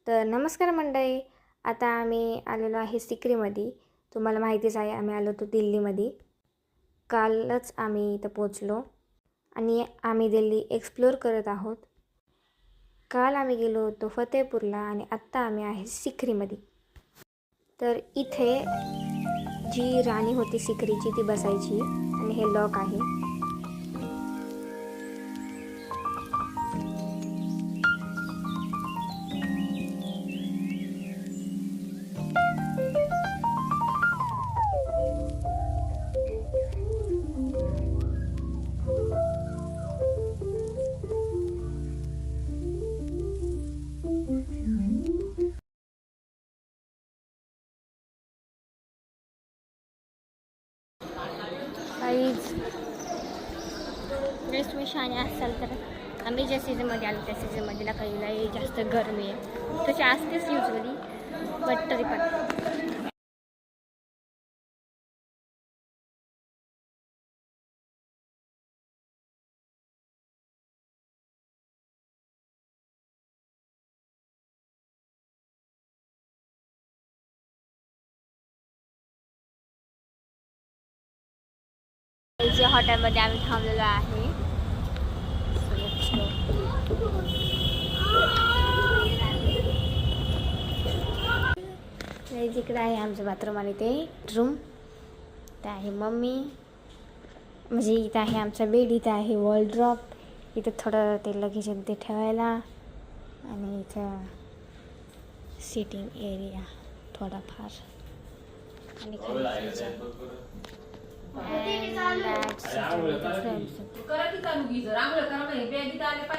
तर नमस्कार मंडळी, आता आम्ही आलेलो आहे सिक्रीमध्ये. तुम्हाला माहितीच आहे आम्ही आलो होतो दिल्लीमध्ये. कालच आम्ही इथं पोचलो आणि आम्ही दिल्ली एक्सप्लोर करत आहोत. काल आम्ही गेलो होतो फतेहपूरला आणि आत्ता आम्ही आहे सिक्रीमध्ये. तर इथे जी राणी होती सिक्रीची ती बसायची आणि हे लॉक आहे. ड्रेस तुम्ही शहाणे असाल तर आम्ही ज्या सीझनमध्ये आलो त्या सीझनमध्ये काही जास्त गरमी आहे, तशी असतेच युजली, बट तरी पण जे हॉटेलमध्ये आम्ही थांबलेलो आहे. जिकडे आहे आमचं बाथरूम आणि ते रूम. इथं आहे मम्मी, म्हणजे इथं आहे आमचा बेड, इथं आहे वॉलड्रॉप, इथं थोडं ते लगेज ते ठेवायला आणि इथं सिटिंग एरिया थोडाफार आणि खाली